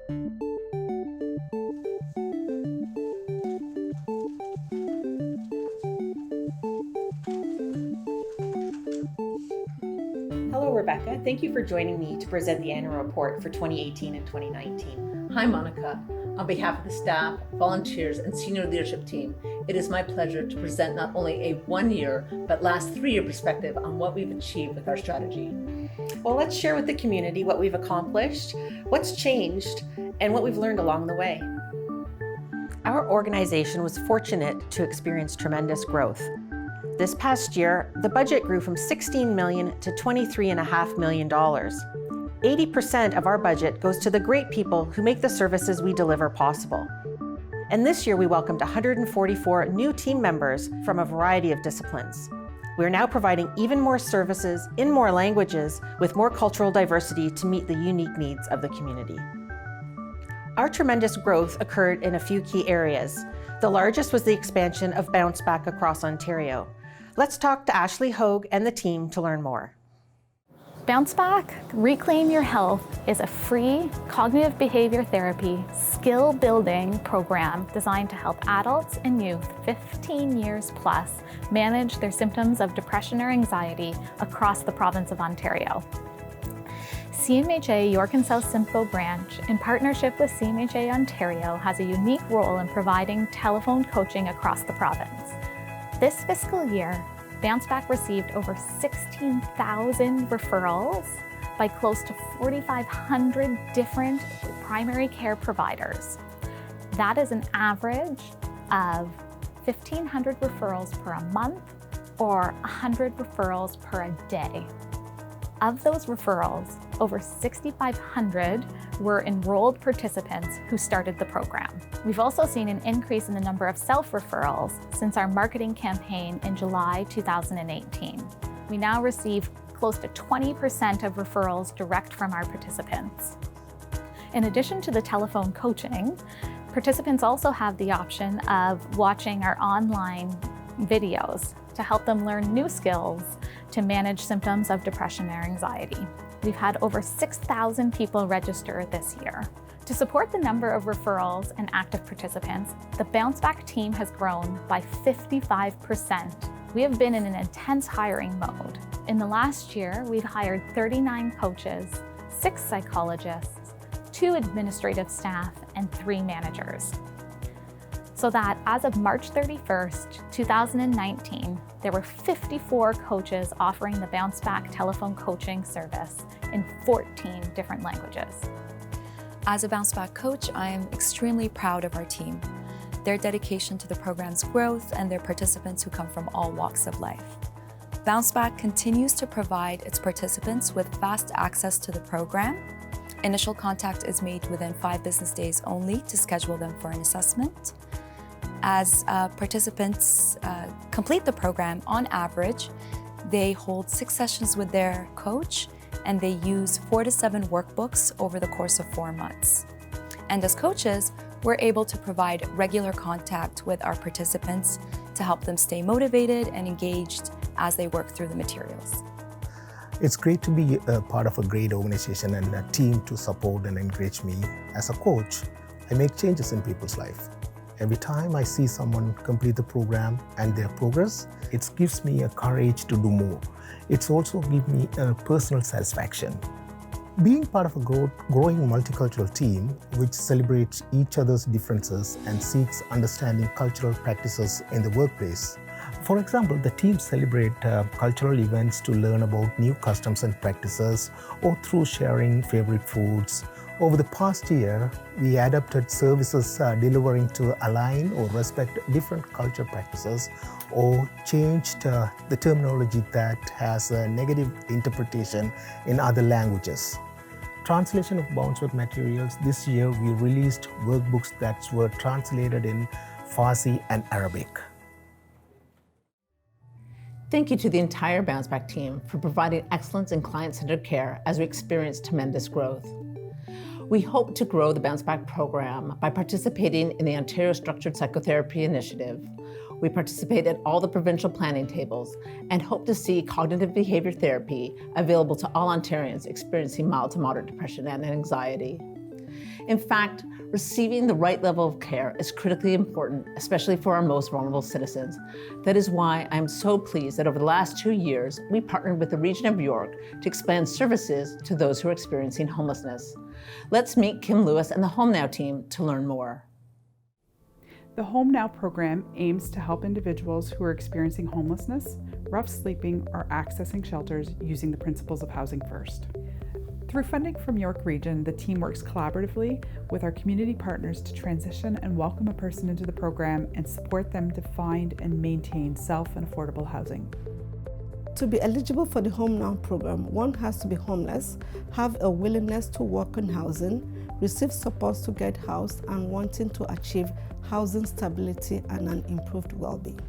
Hello, Rebecca. Thank you for joining me to present the annual report for 2018 and 2019. Hi, Monica. On behalf of the staff, volunteers, and senior leadership team, it is my pleasure to present not only a 1-year, but last 3-year perspective on what we've achieved with our strategy. Well, let's share with the community what we've accomplished, what's changed, and what we've learned along the way. Our organization was fortunate to experience tremendous growth. This past year, the budget grew from $16 million to $23.5 million. 80% of our budget goes to the great people who make the services we deliver possible. And this year we welcomed 144 new team members from a variety of disciplines. We are now providing even more services in more languages with more cultural diversity to meet the unique needs of the community. Our tremendous growth occurred in a few key areas. The largest was the expansion of Bounce Back across Ontario. Let's talk to Ashley Hogue and the team to learn more. Bounce Back Reclaim Your Health is a free cognitive behavior therapy skill building program designed to help adults and youth 15 years plus manage their symptoms of depression or anxiety across the province of Ontario. CMHA York and South Simcoe branch, in partnership with CMHA Ontario, has a unique role in providing telephone coaching across the province. This fiscal year, Bounce Back received over 16,000 referrals by close to 4,500 different primary care providers. That is an average of 1,500 referrals per a month or 100 referrals per a day. Of those referrals, over 6,500 were enrolled participants who started the program. We've also seen an increase in the number of self-referrals since our marketing campaign in July 2018. We now receive close to 20% of referrals direct from our participants. In addition to the telephone coaching, participants also have the option of watching our online videos to help them learn new skills to manage symptoms of depression or anxiety. We've had over 6,000 people register this year. To support the number of referrals and active participants, the Bounce Back team has grown by 55%. We have been in an intense hiring mode. In the last year, we've hired 39 coaches, 6 psychologists, 2 administrative staff, and 3 managers. So that as of March 31st, 2019, there were 54 coaches offering the Bounce Back telephone coaching service in 14 different languages. As a Bounce Back coach, I am extremely proud of our team, their dedication to the program's growth, and their participants who come from all walks of life. Bounce Back continues to provide its participants with fast access to the program. Initial contact is made within 5 business days only to schedule them for an assessment. As participants complete the program, on average, they hold 6 sessions with their coach, and they use 4 to 7 workbooks over the course of 4 months. And as coaches, we're able to provide regular contact with our participants to help them stay motivated and engaged as they work through the materials. It's great to be a part of a great organization and a team to support and encourage me. As a coach, I make changes in people's life. Every time I see someone complete the program and their progress, it gives me a courage to do more. It's also gives me a personal satisfaction. Being part of a growing multicultural team, which celebrates each other's differences and seeks understanding cultural practices in the workplace. For example, the team celebrate cultural events to learn about new customs and practices, or through sharing favorite foods. Over the past year, we adapted services delivering to align or respect different culture practices, or changed the terminology that has a negative interpretation in other languages. Translation of Bounce Back materials. This year, we released workbooks that were translated in Farsi and Arabic. Thank you to the entire Bounce Back team for providing excellence in client-centered care as we experience tremendous growth. We hope to grow the Bounce Back program by participating in the Ontario Structured Psychotherapy Initiative. We participate at all the provincial planning tables and hope to see cognitive behavior therapy available to all Ontarians experiencing mild to moderate depression and anxiety. In fact, receiving the right level of care is critically important, especially for our most vulnerable citizens. That is why I'm so pleased that over the last 2 years, we partnered with the Region of York to expand services to those who are experiencing homelessness. Let's meet Kim Lewis and the Home Now team to learn more. The Home Now program aims to help individuals who are experiencing homelessness, rough sleeping, or accessing shelters using the principles of Housing First. Through funding from York Region, the team works collaboratively with our community partners to transition and welcome a person into the program and support them to find and maintain self and affordable housing. To be eligible for the Home Now program, one has to be homeless, have a willingness to work on housing, receive support to get housed, and wanting to achieve housing stability and an improved well-being.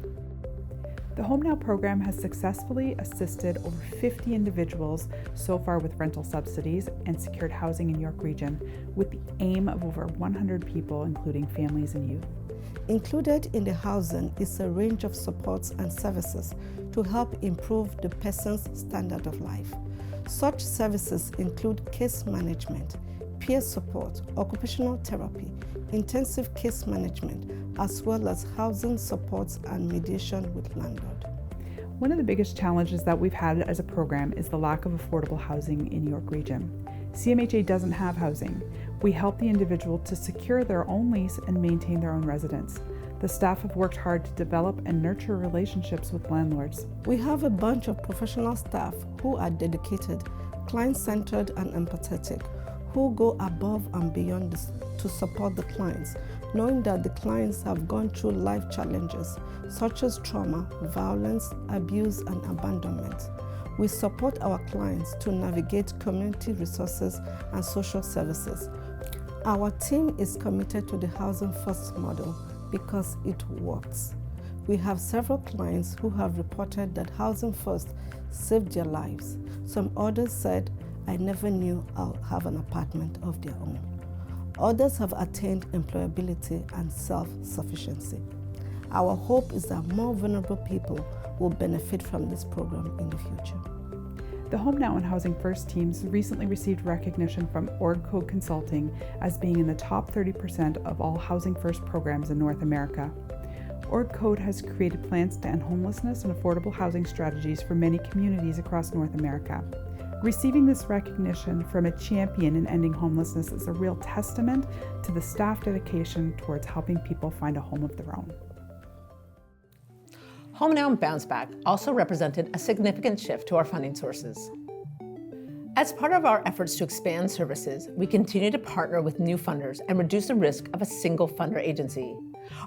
The Home Now program has successfully assisted over 50 individuals so far with rental subsidies and secured housing in York Region, with the aim of over 100 people, including families and youth. Included in the housing is a range of supports and services to help improve the person's standard of life. Such services include case management, peer support, occupational therapy, intensive case management, as well as housing supports and mediation with landlord. One of the biggest challenges that we've had as a program is the lack of affordable housing in York Region. CMHA doesn't have housing. We help the individual to secure their own lease and maintain their own residence. The staff have worked hard to develop and nurture relationships with landlords. We have a bunch of professional staff who are dedicated, client-centered and empathetic, who go above and beyond this to support the clients, knowing that the clients have gone through life challenges such as trauma, violence, abuse, and abandonment. We support our clients to navigate community resources and social services. Our team is committed to the Housing First model because it works. We have several clients who have reported that Housing First saved their lives. Some others said, "I never knew I'll have an apartment of their own." Others have attained employability and self-sufficiency. Our hope is that more vulnerable people will benefit from this program in the future. The Home Now and Housing First teams recently received recognition from OrgCode Consulting as being in the top 30% of all Housing First programs in North America. OrgCode has created plans to end homelessness and affordable housing strategies for many communities across North America. Receiving this recognition from a champion in ending homelessness is a real testament to the staff dedication towards helping people find a home of their own. Home Now and Bounce Back also represented a significant shift to our funding sources. As part of our efforts to expand services, we continue to partner with new funders and reduce the risk of a single funder agency.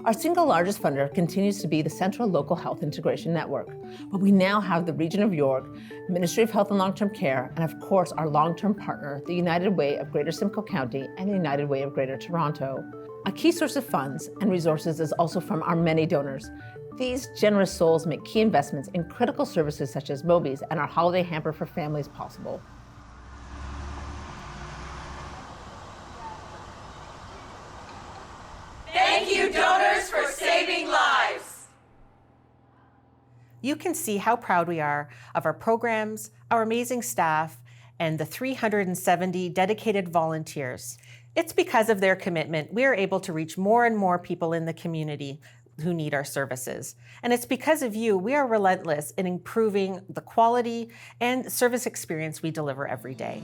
Our single largest funder continues to be the Central Local Health Integration Network, but we now have the Region of York, Ministry of Health and Long-Term Care, and of course our long-term partner, the United Way of Greater Simcoe County and the United Way of Greater Toronto. A key source of funds and resources is also from our many donors. These generous souls make key investments in critical services such as Mobies and our holiday hamper for families possible. Thank you, donors, for saving lives. You can see how proud we are of our programs, our amazing staff, and the 370 dedicated volunteers. It's because of their commitment we are able to reach more and more people in the community who need our services. And it's because of you we are relentless in improving the quality and service experience we deliver every day.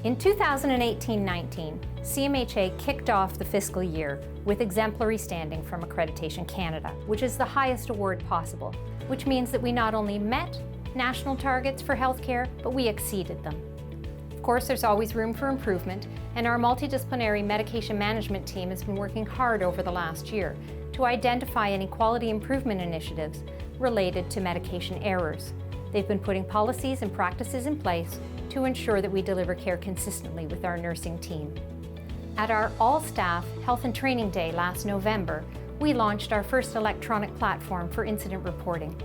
In 2018-19, CMHA kicked off the fiscal year with exemplary standing from Accreditation Canada, which is the highest award possible, which means that we not only met national targets for healthcare, but we exceeded them. Of course, there's always room for improvement, and our multidisciplinary medication management team has been working hard over the last year to identify any quality improvement initiatives related to medication errors. They've been putting policies and practices in place to ensure that we deliver care consistently with our nursing team. At our all-staff Health and Training Day last November, we launched our first electronic platform for incident reporting.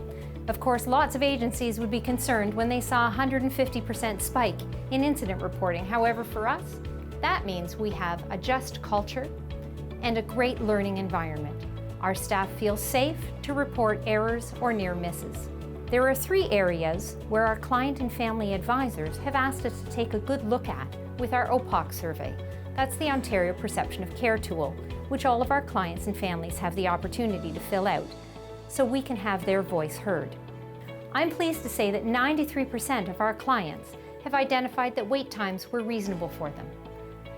Of course, lots of agencies would be concerned when they saw a 150% spike in incident reporting. However, for us, that means we have a just culture and a great learning environment. Our staff feel safe to report errors or near misses. There are 3 areas where our client and family advisors have asked us to take a good look at with our OPOC survey. That's the Ontario Perception of Care tool, which all of our clients and families have the opportunity to fill out, so we can have their voice heard. I'm pleased to say that 93% of our clients have identified that wait times were reasonable for them.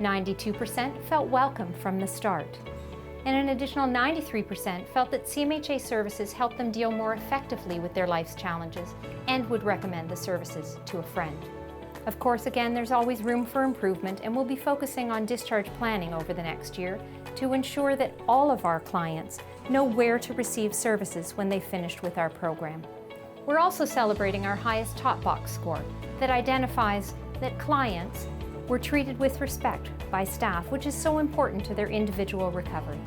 92% felt welcome from the start. And an additional 93% felt that CMHA services helped them deal more effectively with their life's challenges and would recommend the services to a friend. Of course, again, there's always room for improvement, and we'll be focusing on discharge planning over the next year to ensure that all of our clients know where to receive services when they've finished with our program. We're also celebrating our highest top box score that identifies that clients were treated with respect by staff, which is so important to their individual recovery.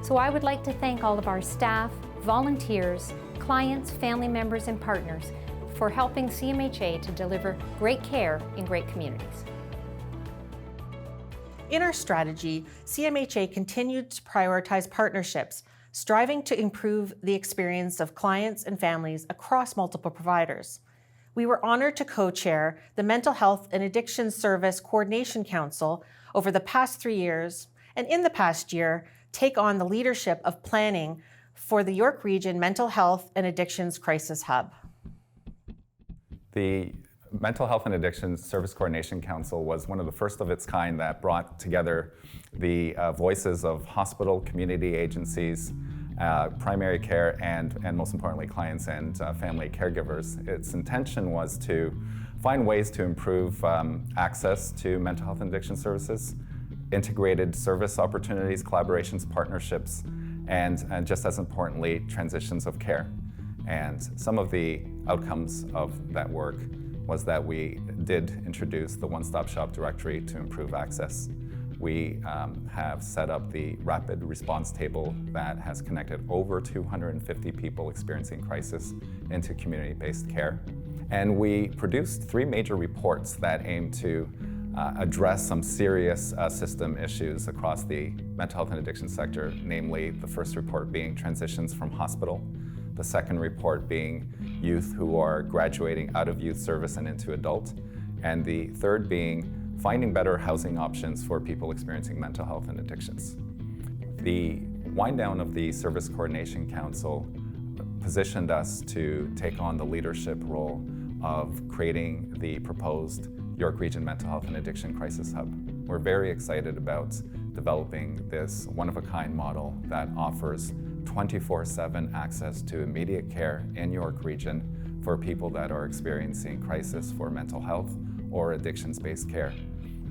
So I would like to thank all of our staff, volunteers, clients, family members, and partners for helping CMHA to deliver great care in great communities. In our strategy, CMHA continued to prioritize partnerships, striving to improve the experience of clients and families across multiple providers. We were honored to co-chair the Mental Health and Addiction Service Coordination Council over the past 3 years, and in the past year, take on the leadership of planning for the York Region Mental Health and Addictions Crisis Hub. The Mental Health and Addiction Service Coordination Council was one of the first of its kind that brought together the voices of hospital, community agencies, primary care, and most importantly, clients and family caregivers. Its intention was to find ways to improve access to mental health and addiction services, integrated service opportunities, collaborations, partnerships, and just as importantly, transitions of care. And some of the outcomes of that work was that we did introduce the one-stop shop directory to improve access. We have set up the rapid response table that has connected over 250 people experiencing crisis into community-based care. And we produced 3 major reports that aim to address some serious system issues across the mental health and addiction sector, namely the first report being transitions from hospital, the second report being youth who are graduating out of youth service and into adult, and the third being finding better housing options for people experiencing mental health and addictions. The wind down of the Service Coordination Council positioned us to take on the leadership role of creating the proposed York Region Mental Health and Addiction Crisis Hub. We're very excited about developing this one-of-a-kind model that offers 24/7 access to immediate care in York Region for people that are experiencing crisis for mental health or addictions-based care.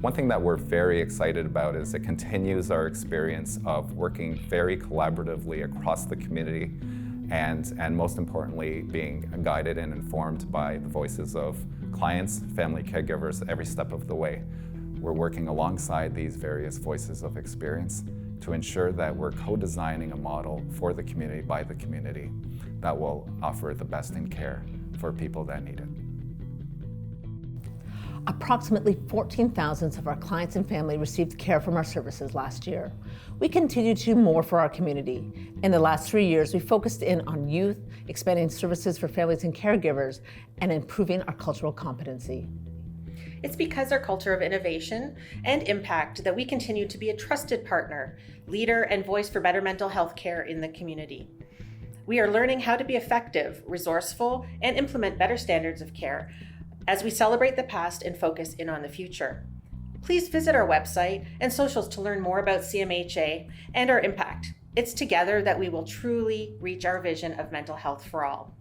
One thing that we're very excited about is it continues our experience of working very collaboratively across the community and most importantly, being guided and informed by the voices of clients, family caregivers every step of the way. We're working alongside these various voices of experience to ensure that we're co-designing a model for the community by the community that will offer the best in care for people that need it. Approximately 14,000 of our clients and family received care from our services last year. We continue to do more for our community. In the last 3 years, we focused in on youth, expanding services for families and caregivers, and improving our cultural competency. It's because our culture of innovation and impact that we continue to be a trusted partner, leader, and voice for better mental health care in the community. We are learning how to be effective, resourceful, and implement better standards of care as we celebrate the past and focus in on the future. Please visit our website and socials to learn more about CMHA and our impact. It's together that we will truly reach our vision of mental health for all.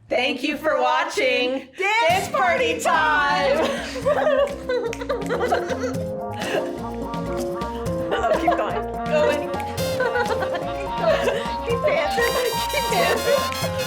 Thank you for watching Dance Party Time! Oh, keep going. Keep dancing. Keep dancing.